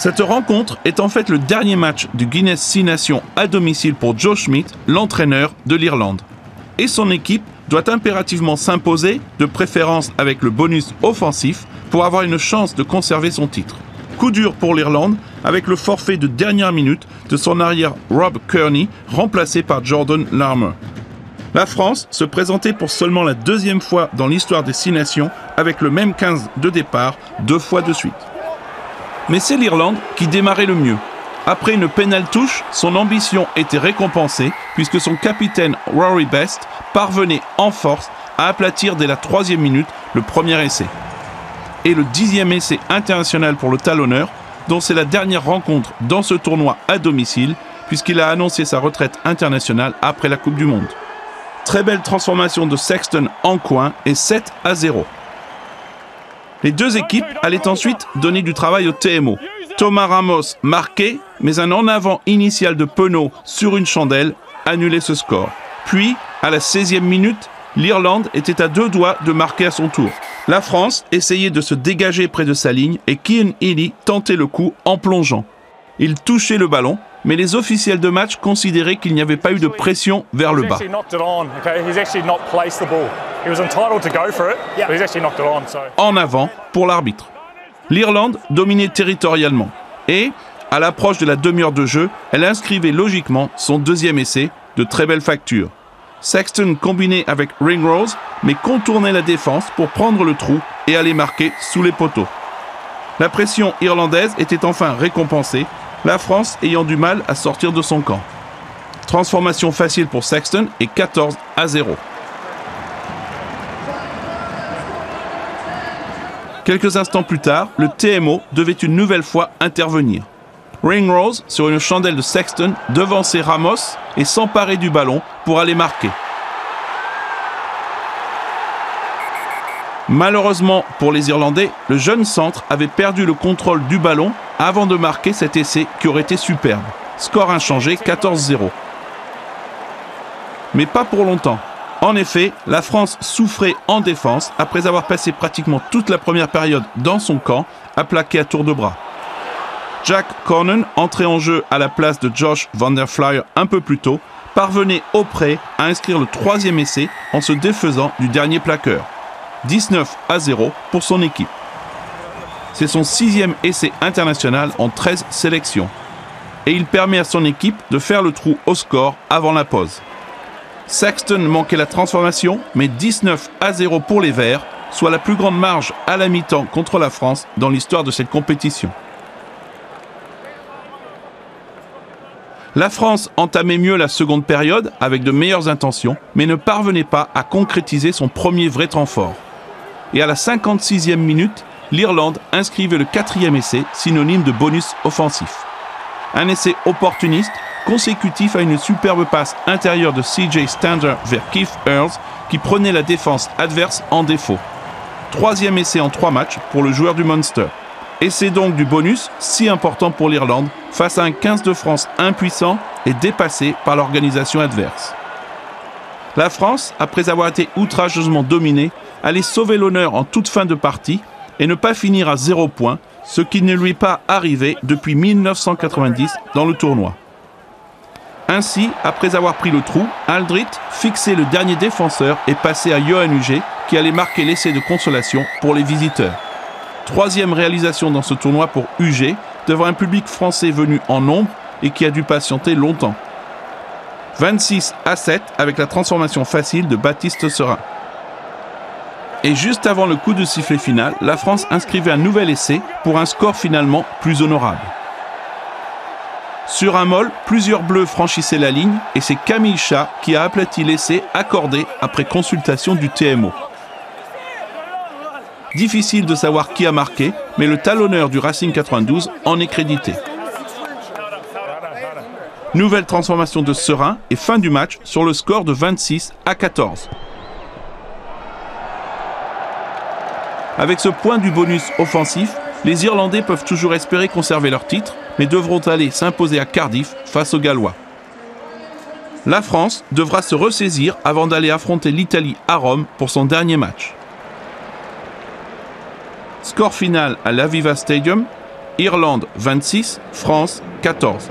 Cette rencontre est en fait le dernier match du Guinness Six Nations à domicile pour Joe Schmidt, l'entraîneur de l'Irlande. Et son équipe doit impérativement s'imposer, de préférence avec le bonus offensif, pour avoir une chance de conserver son titre. Coup dur pour l'Irlande, avec le forfait de dernière minute de son arrière Rob Kearney, remplacé par Jordan Larmour. La France se présentait pour seulement la deuxième fois dans l'histoire des Six Nations, avec le même 15 de départ, 2 fois de suite. Mais c'est l'Irlande qui démarrait le mieux. Après une pénale touche, son ambition était récompensée puisque son capitaine Rory Best parvenait en force à aplatir dès la 3e minute le premier essai. Et le 10e essai international pour le talonneur, dont c'est la dernière rencontre dans ce tournoi à domicile puisqu'il a annoncé sa retraite internationale après la Coupe du Monde. Très belle transformation de Sexton en coin et 7-0. Les deux équipes allaient ensuite donner du travail au TMO. Thomas Ramos marquait, mais un en-avant initial de Penaud sur une chandelle annulait ce score. Puis, à la 16e minute, l'Irlande était à 2 doigts de marquer à son tour. La France essayait de se dégager près de sa ligne et Cian Healy tentait le coup en plongeant. Il touchait le ballon, mais les officiels de match considéraient qu'il n'y avait pas eu de pression vers le bas. En avant pour l'arbitre. L'Irlande dominait territorialement et, à l'approche de la demi-heure de jeu, elle inscrivait logiquement son 2e essai de très belle facture. Sexton combinait avec Ringrose, mais contournait la défense pour prendre le trou et aller marquer sous les poteaux. La pression irlandaise était enfin récompensée, la France ayant du mal à sortir de son camp. Transformation facile pour Sexton et 14-0. Quelques instants plus tard, le TMO devait une nouvelle fois intervenir. Ringrose, sur une chandelle de Sexton, devançait Ramos et s'emparait du ballon pour aller marquer. Malheureusement pour les Irlandais, le jeune centre avait perdu le contrôle du ballon avant de marquer cet essai qui aurait été superbe. Score inchangé, 14-0. Mais pas pour longtemps. En effet, la France souffrait en défense après avoir passé pratiquement toute la première période dans son camp, à plaquer à tour de bras. Jack Cornen, entré en jeu à la place de Josh Van der Flier un peu plus tôt, parvenait au près à inscrire le 3e essai en se défaisant du dernier plaqueur. 19-0 pour son équipe. C'est son 6e essai international en 13 sélections. Et il permet à son équipe de faire le trou au score avant la pause. Sexton manquait la transformation, mais 19-0 pour les Verts, soit la plus grande marge à la mi-temps contre la France dans l'histoire de cette compétition. La France entamait mieux la seconde période avec de meilleures intentions, mais ne parvenait pas à concrétiser son premier vrai temps fort. Et à la 56e minute, l'Irlande inscrivait le 4e essai, synonyme de bonus offensif. Un essai opportuniste, consécutif à une superbe passe intérieure de CJ Stander vers Keith Earls, qui prenait la défense adverse en défaut. 3e essai en 3 matchs pour le joueur du Munster. Et c'est donc du bonus si important pour l'Irlande face à un 15 de France impuissant et dépassé par l'organisation adverse. La France, après avoir été outrageusement dominée, allait sauver l'honneur en toute fin de partie et ne pas finir à 0 points, ce qui ne lui est pas arrivé depuis 1990 dans le tournoi. Ainsi, après avoir pris le trou, Aldrit fixait le dernier défenseur et passait à Johan Huget qui allait marquer l'essai de consolation pour les visiteurs. 3e réalisation dans ce tournoi pour Huget, devant un public français venu en nombre et qui a dû patienter longtemps. 26-7 avec la transformation facile de Baptiste Serin. Et juste avant le coup de sifflet final, la France inscrivait un nouvel essai pour un score finalement plus honorable. Sur un molle, plusieurs bleus franchissaient la ligne et c'est Camille Chat qui a aplati l'essai accordé après consultation du TMO. Difficile de savoir qui a marqué, mais le talonneur du Racing 92 en est crédité. Nouvelle transformation de Serin et fin du match sur le score de 26-14. Avec ce point du bonus offensif, les Irlandais peuvent toujours espérer conserver leur titre, mais devront aller s'imposer à Cardiff face aux Gallois. La France devra se ressaisir avant d'aller affronter l'Italie à Rome pour son dernier match. Score final à l'Aviva Stadium, Irlande 26, France 14.